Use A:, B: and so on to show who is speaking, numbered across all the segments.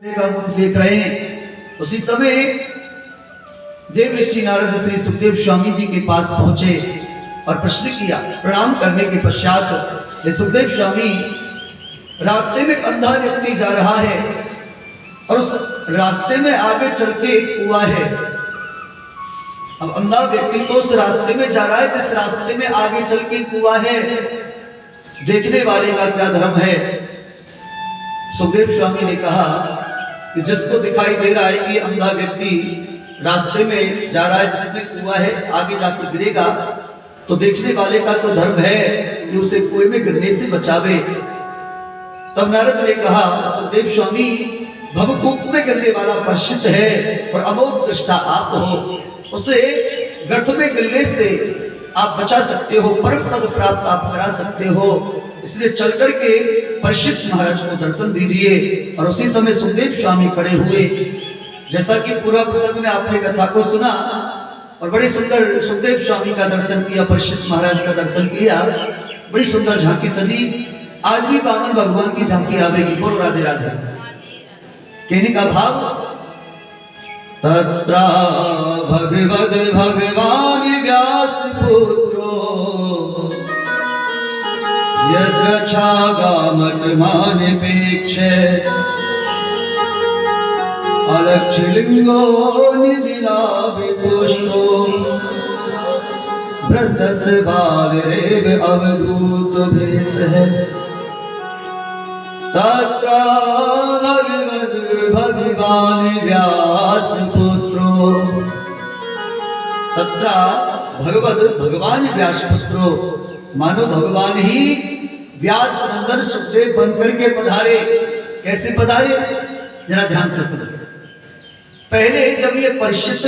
A: देख रहे हैं। उसी समय देव ऋषि नारद श्री सुखदेव स्वामी जी के पास पहुंचे और प्रश्न किया। प्रणाम करने के पश्चात सुखदेव स्वामी, रास्ते में एक अंधा व्यक्ति जा रहा है और उस रास्ते में आगे चल के एक कुआं है। अब अंधा व्यक्ति तो उस रास्ते में जा रहा है जिस रास्ते में आगे चल के कुआं है। देखने वाले का क्या धर्म है? सुखदेव स्वामी ने कहा कि जिसको दिखाई दे रहा है कि अंधा व्यक्ति रास्ते में जा रहा है जिसमें कुआं है, आगे जाकर गिरेगा, तो देखने वाले का तो धर्म है कि उसे कुएं में गिरने से बचावे। तब नारद ने कहा, सुखदेव स्वामी, भवकूप में गिरने वाला परीक्षित है और अमोघ दृष्टा आप हो, उसे गर्त में गिरने से आप बचा सकते हो, परम पद प्राप्त आप करा सकते हो। इसलिए चल करके परीक्षित महाराज को दर्शन दीजिए। और उसी समय सुखदेव स्वामी खड़े हुए। जैसा कि पूरा प्रसंग में आपने कथा को सुना और बड़ी सुंदर सुखदेव स्वामी का दर्शन किया, परीक्षित महाराज का दर्शन किया, बड़ी सुंदर झांकी सजी। आज भी वामन भगवान की झांकी आवेगी। बोलो राधे राधे। कहने का भाव, तत्रा भगवद भगवान व्यास पुत्रो यद्रक्षागामतमानिपेक्षे अलक्षलिंगो निजिलाभितुष्टो वृद्धस्य बालेव अवधूत भेषः तत्र भगवद भगवान व्यास पुत्रो। तत्र भगवद भगवान व्यास पुत्रो, मानो भगवान ही व्यास नंदन सुखदेव बनकर के पधारे। कैसे पधारे? जरा ध्यान से सुनो। पहले जब ये परीक्षित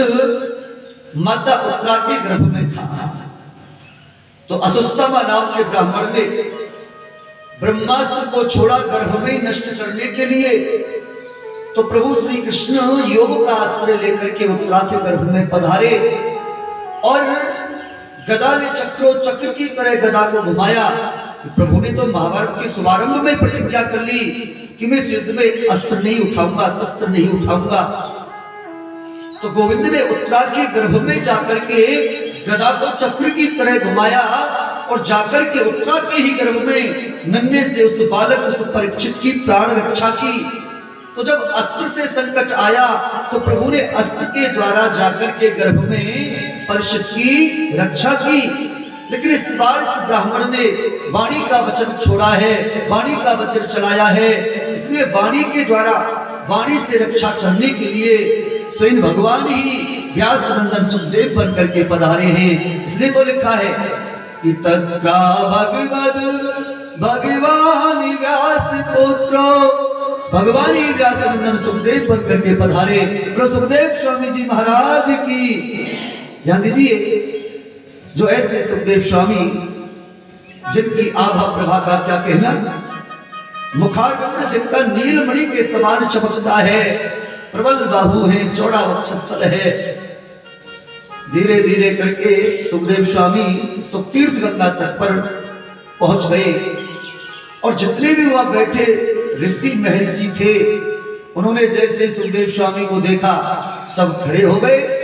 A: माता उत्तरा के गर्भ में था, तो असुस्तमा नाम के ब्राह्मण ने ब्रह्मास्त्र को छोड़ा गर्भ में नष्ट करने के लिए। तो प्रभु श्री कृष्ण योग का आश्रय लेकर के उत्तरा के गर्भ में पधारे और गदा ने चक्र की तरह गदा को घुमाया। प्रभु ने तो महाभारत के शुभारंभ में प्रतिज्ञा कर ली कि मैं इस युद्ध में अस्त्र नहीं उठाऊंगा, शस्त्र नहीं उठाऊंगा। तो गोविंद ने उत्तरा के गर्भ में जाकर के गदा को चक्र की तरह घुमाया और जाकर के उत्तरा के ही गर्भ में नन्हे से उस बालक, उस परीक्षित की प्राण रक्षा की। तो जब अस्त्र से संकट आया तो प्रभु ने अस्त्र के द्वारा जाकर के गर्भ में परीक्षित की रक्षा की। लेकिन इस बार इस ब्राह्मण ने वाणी का वचन छोड़ा है, वाणी का वचन चलाया है। इसलिए वाणी के द्वारा, वाणी से रक्षा करने के लिए स्वयं भगवान ही व्यास नंदन सुखदेव बन करके पधारे हैं। इसलिए तो लिखा है कि तत्रा भगवद भगवान व्यास पुत्रो, भगवान ही व्यास नंदन सुखदेव बन करके पधारे। तो सुखदेव स्वामी जी महाराज की ध्यान दीजिए। जो ऐसे सुखदेव स्वामी जिनकी आभा प्रभा का क्या कहना, मुखारविंद जिनका नीलमणि के समान चमकता है, प्रबल बाहु है, चौड़ा वक्षस्थल है। धीरे धीरे करके सुखदेव स्वामी सुखतीर्थ गंगा तट पर पहुंच गए और जितने भी वहां बैठे ऋषि महर्षि थे, उन्होंने जैसे सुखदेव स्वामी को देखा सब खड़े हो गए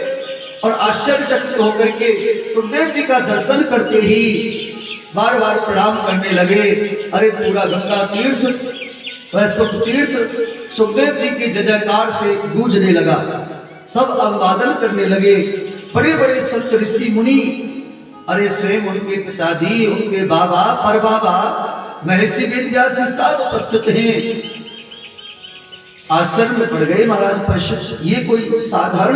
A: और आश्चर्यचकित होकर के सुखदेव जी का दर्शन करते ही बार बार प्रणाम करने लगे। अरे पूरा गंगा तीर्थ वह सुख तीर्थ सुखदेव जी की जयकार से गूंजने लगा। सब अभिवादन करने लगे। बड़े बड़े संत ऋषि मुनि, अरे स्वयं उनके पिताजी, उनके बाबा परबाबा महर्षि वेदव्यास सब उपस्थित हैं। आश्चर्य में पड़ गए महाराज परीक्षित। ये कोई साधारण